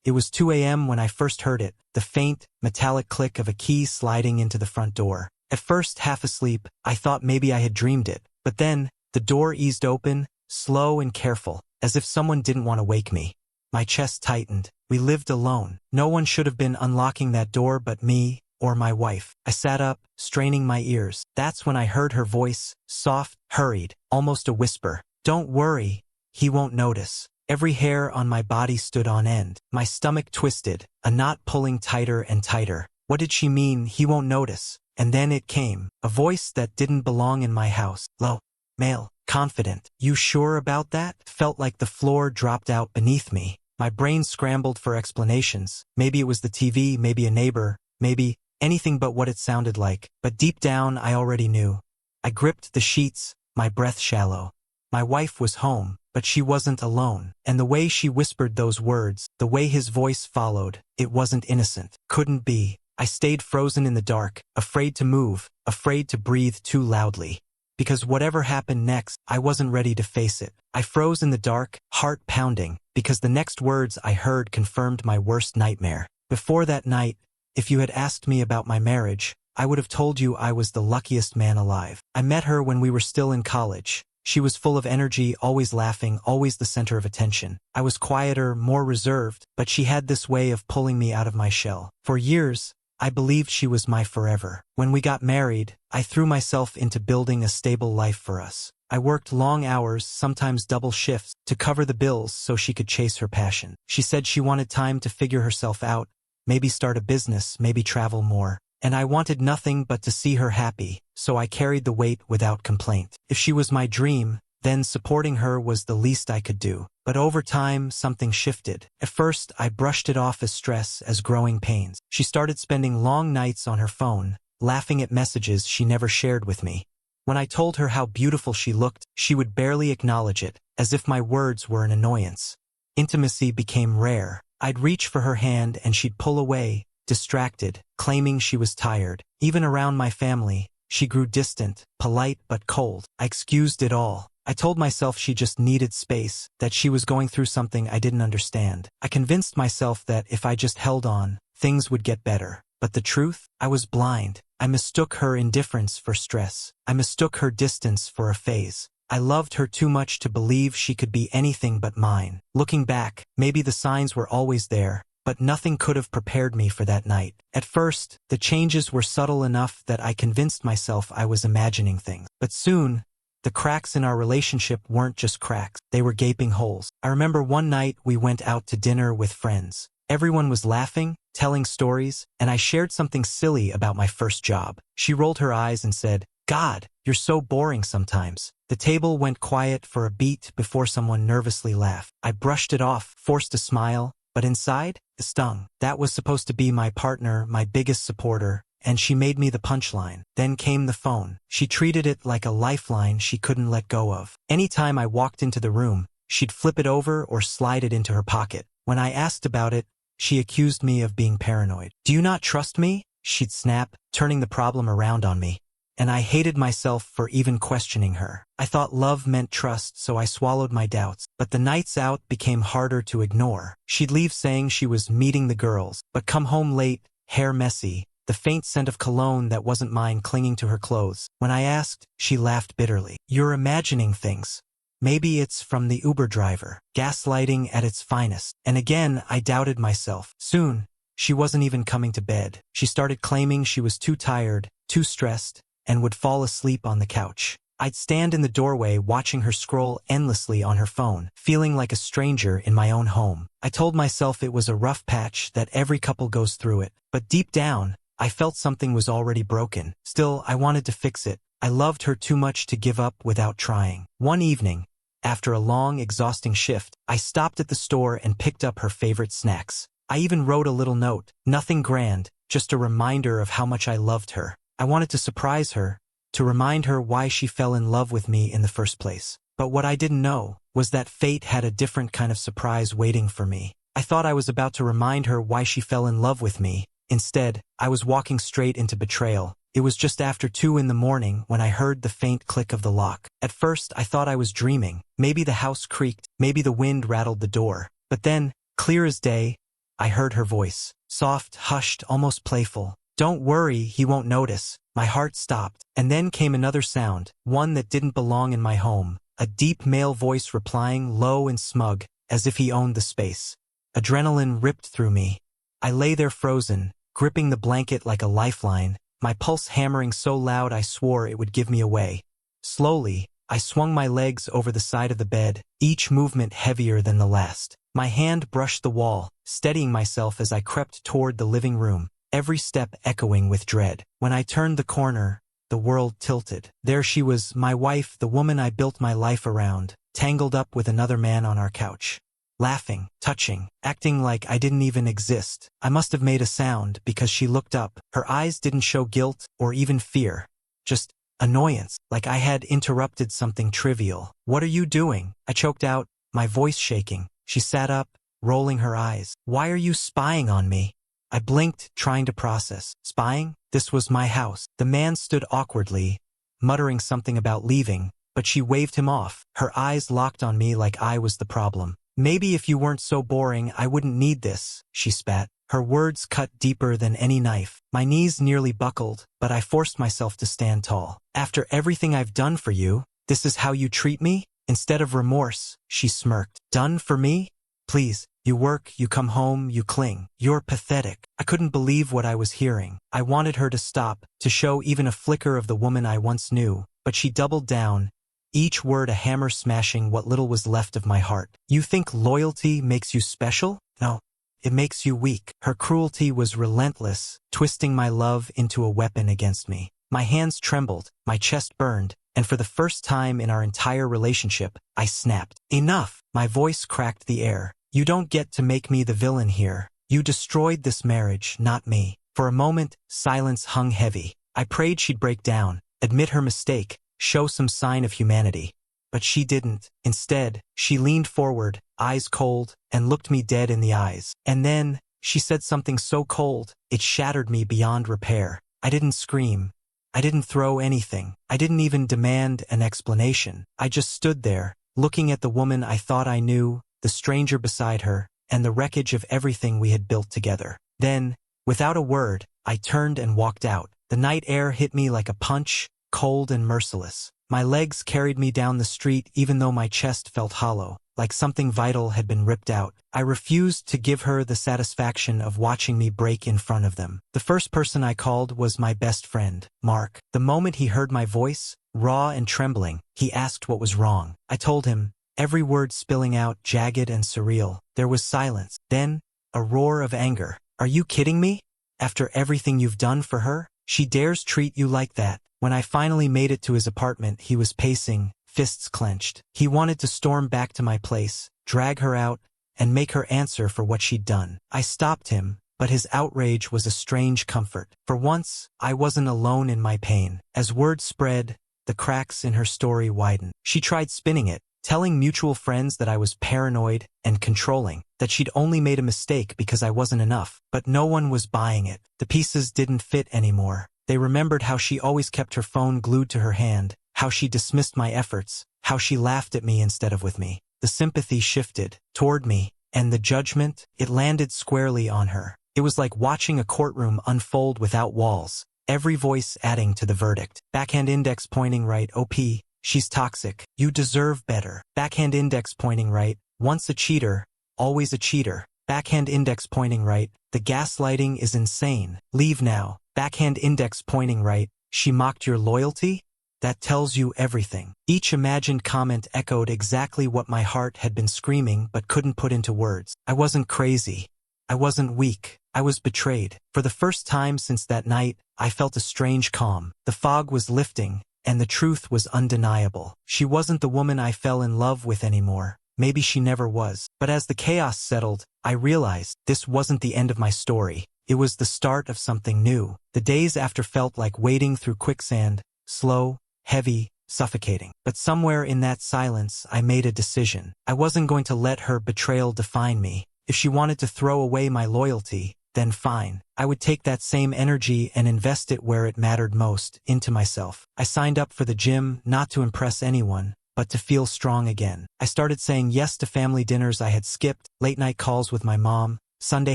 It was 2 a.m. when I first heard it, the faint, metallic click of a key sliding into the front door. At first, half asleep, I thought maybe I had dreamed it, but then, the door eased open, slow and careful, as if someone didn't want to wake me. My chest tightened. We lived alone. No one should have been unlocking that door but me, or my wife. I sat up, straining my ears. That's when I heard her voice, soft, hurried, almost a whisper. "Don't worry, he won't notice." Every hair on my body stood on end. My stomach twisted, a knot pulling tighter and tighter. What did she mean, he won't notice? And then it came, a voice that didn't belong in my house. Low, male, confident. "You sure about that?" Felt like the floor dropped out beneath me. My brain scrambled for explanations. Maybe it was the TV, maybe a neighbor, maybe anything but what it sounded like. But deep down, I already knew. I gripped the sheets, my breath shallow. My wife was home, but she wasn't alone. And the way she whispered those words, the way his voice followed, it wasn't innocent. Couldn't be. I stayed frozen in the dark, afraid to move, afraid to breathe too loudly. Because whatever happened next, I wasn't ready to face it. I froze in the dark, heart pounding, because the next words I heard confirmed my worst nightmare. Before that night, if you had asked me about my marriage, I would have told you I was the luckiest man alive. I met her when we were still in college. She was full of energy, always laughing, always the center of attention. I was quieter, more reserved, but she had this way of pulling me out of my shell. For years, I believed she was my forever. When we got married, I threw myself into building a stable life for us. I worked long hours, sometimes double shifts, to cover the bills so she could chase her passion. She said she wanted time to figure herself out, maybe start a business, maybe travel more. And I wanted nothing but to see her happy, so I carried the weight without complaint. If she was my dream, then supporting her was the least I could do. But over time, something shifted. At first, I brushed it off as stress, as growing pains. She started spending long nights on her phone, laughing at messages she never shared with me. When I told her how beautiful she looked, she would barely acknowledge it, as if my words were an annoyance. Intimacy became rare. I'd reach for her hand and she'd pull away, distracted, claiming she was tired. Even around my family, she grew distant, polite but cold. I excused it all. I told myself she just needed space, that she was going through something I didn't understand. I convinced myself that if I just held on, things would get better. But the truth? I was blind. I mistook her indifference for stress. I mistook her distance for a phase. I loved her too much to believe she could be anything but mine. Looking back, maybe the signs were always there, but nothing could have prepared me for that night. At first, the changes were subtle enough that I convinced myself I was imagining things. But soon, the cracks in our relationship weren't just cracks, they were gaping holes. I remember one night we went out to dinner with friends. Everyone was laughing, telling stories, and I shared something silly about my first job. She rolled her eyes and said, "God, you're so boring sometimes." The table went quiet for a beat before someone nervously laughed. I brushed it off, forced a smile, but inside, it stung. That was supposed to be my partner, my biggest supporter, and she made me the punchline. Then came the phone. She treated it like a lifeline she couldn't let go of. Anytime I walked into the room, she'd flip it over or slide it into her pocket. When I asked about it, she accused me of being paranoid. "Do you not trust me?" she'd snap, turning the problem around on me. And I hated myself for even questioning her. I thought love meant trust, so I swallowed my doubts. But the nights out became harder to ignore. She'd leave saying she was meeting the girls, but come home late, hair messy, the faint scent of cologne that wasn't mine clinging to her clothes. When I asked, she laughed bitterly. "You're imagining things. Maybe it's from the Uber driver." Gaslighting at its finest. And again, I doubted myself. Soon, she wasn't even coming to bed. She started claiming she was too tired, too stressed, and would fall asleep on the couch. I'd stand in the doorway watching her scroll endlessly on her phone, feeling like a stranger in my own home. I told myself it was a rough patch, that every couple goes through it. But deep down, I felt something was already broken. Still, I wanted to fix it. I loved her too much to give up without trying. One evening, after a long, exhausting shift, I stopped at the store and picked up her favorite snacks. I even wrote a little note. Nothing grand, just a reminder of how much I loved her. I wanted to surprise her, to remind her why she fell in love with me in the first place. But what I didn't know was that fate had a different kind of surprise waiting for me. I thought I was about to remind her why she fell in love with me. Instead, I was walking straight into betrayal. It was just after 2 in the morning when I heard the faint click of the lock. At first, I thought I was dreaming. Maybe the house creaked, maybe the wind rattled the door. But then, clear as day, I heard her voice. Soft, hushed, almost playful. Don't worry, he won't notice. My heart stopped. And then came another sound, one that didn't belong in my home. A deep male voice replying, low and smug, as if he owned the space. Adrenaline ripped through me. I lay there frozen, gripping the blanket like a lifeline, my pulse hammering so loud I swore it would give me away. Slowly, I swung my legs over the side of the bed, each movement heavier than the last. My hand brushed the wall, steadying myself as I crept toward the living room, every step echoing with dread. When I turned the corner, the world tilted. There she was, my wife, the woman I built my life around, tangled up with another man on our couch. Laughing, touching, acting like I didn't even exist. I must have made a sound because she looked up. Her eyes didn't show guilt or even fear. Just annoyance, like I had interrupted something trivial. What are you doing? I choked out, my voice shaking. She sat up, rolling her eyes. Why are you spying on me? I blinked, trying to process. Spying? This was my house. The man stood awkwardly, muttering something about leaving, but she waved him off. Her eyes locked on me like I was the problem. Maybe if you weren't so boring, I wouldn't need this, she spat. Her words cut deeper than any knife. My knees nearly buckled, but I forced myself to stand tall. After everything I've done for you, this is how you treat me? Instead of remorse, she smirked. Done for me? Please, you work, you come home, you cling. You're pathetic. I couldn't believe what I was hearing. I wanted her to stop, to show even a flicker of the woman I once knew, but she doubled down, each word a hammer smashing what little was left of my heart. You think loyalty makes you special? No, it makes you weak. Her cruelty was relentless, twisting my love into a weapon against me. My hands trembled, my chest burned, and for the first time in our entire relationship, I snapped. Enough! My voice cracked the air. You don't get to make me the villain here. You destroyed this marriage, not me. For a moment, silence hung heavy. I prayed she'd break down, admit her mistake, show some sign of humanity. But she didn't. Instead, she leaned forward, eyes cold, and looked me dead in the eyes. And then, she said something so cold, it shattered me beyond repair. I didn't scream. I didn't throw anything. I didn't even demand an explanation. I just stood there, looking at the woman I thought I knew, the stranger beside her, and the wreckage of everything we had built together. Then, without a word, I turned and walked out. The night air hit me like a punch, cold and merciless. My legs carried me down the street even though my chest felt hollow, like something vital had been ripped out. I refused to give her the satisfaction of watching me break in front of them. The first person I called was my best friend, Mark. The moment he heard my voice, raw and trembling, he asked what was wrong. I told him, every word spilling out jagged and surreal. There was silence. Then, a roar of anger. Are you kidding me? After everything you've done for her? She dares treat you like that. When I finally made it to his apartment, he was pacing, fists clenched. He wanted to storm back to my place, drag her out, and make her answer for what she'd done. I stopped him, but his outrage was a strange comfort. For once, I wasn't alone in my pain. As word spread, the cracks in her story widened. She tried spinning it, telling mutual friends that I was paranoid and controlling, that she'd only made a mistake because I wasn't enough. But no one was buying it. The pieces didn't fit anymore. They remembered how she always kept her phone glued to her hand, how she dismissed my efforts, how she laughed at me instead of with me. The sympathy shifted toward me, and the judgment, it landed squarely on her. It was like watching a courtroom unfold without walls, every voice adding to the verdict. Backhand index pointing right, OP, she's toxic. You deserve better. Backhand index pointing right, once a cheater, always a cheater. Backhand index pointing right, the gaslighting is insane. Leave now. Backhand index pointing right, she mocked your loyalty? That tells you everything. Each imagined comment echoed exactly what my heart had been screaming but couldn't put into words. I wasn't crazy. I wasn't weak. I was betrayed. For the first time since that night, I felt a strange calm. The fog was lifting, and the truth was undeniable. She wasn't the woman I fell in love with anymore. Maybe she never was. But as the chaos settled, I realized this wasn't the end of my story. It was the start of something new. The days after felt like wading through quicksand, slow, heavy, suffocating. But somewhere in that silence, I made a decision. I wasn't going to let her betrayal define me. If she wanted to throw away my loyalty, then fine. I would take that same energy and invest it where it mattered most, into myself. I signed up for the gym, not to impress anyone, but to feel strong again. I started saying yes to family dinners I had skipped, late-night calls with my mom, Sunday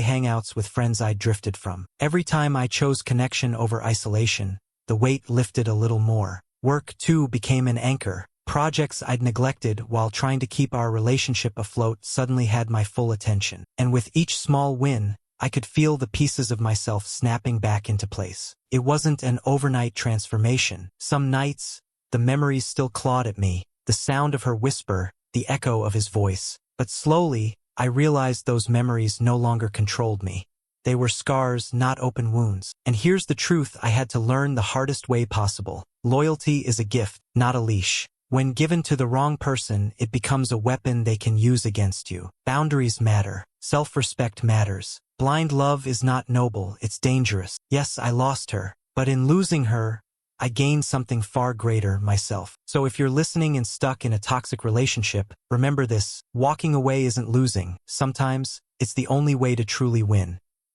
hangouts with friends I'd drifted from. Every time I chose connection over isolation, the weight lifted a little more. Work, too, became an anchor. Projects I'd neglected while trying to keep our relationship afloat suddenly had my full attention. And with each small win, I could feel the pieces of myself snapping back into place. It wasn't an overnight transformation. Some nights, the memories still clawed at me, the sound of her whisper, the echo of his voice. But slowly, I realized those memories no longer controlled me. They were scars, not open wounds. And here's the truth I had to learn the hardest way possible. Loyalty is a gift, not a leash. When given to the wrong person, it becomes a weapon they can use against you. Boundaries matter. Self-respect matters. Blind love is not noble, it's dangerous. Yes, I lost her, but in losing her, I gained something far greater, myself. So if you're listening and stuck in a toxic relationship, remember this: walking away isn't losing. Sometimes, it's the only way to truly win.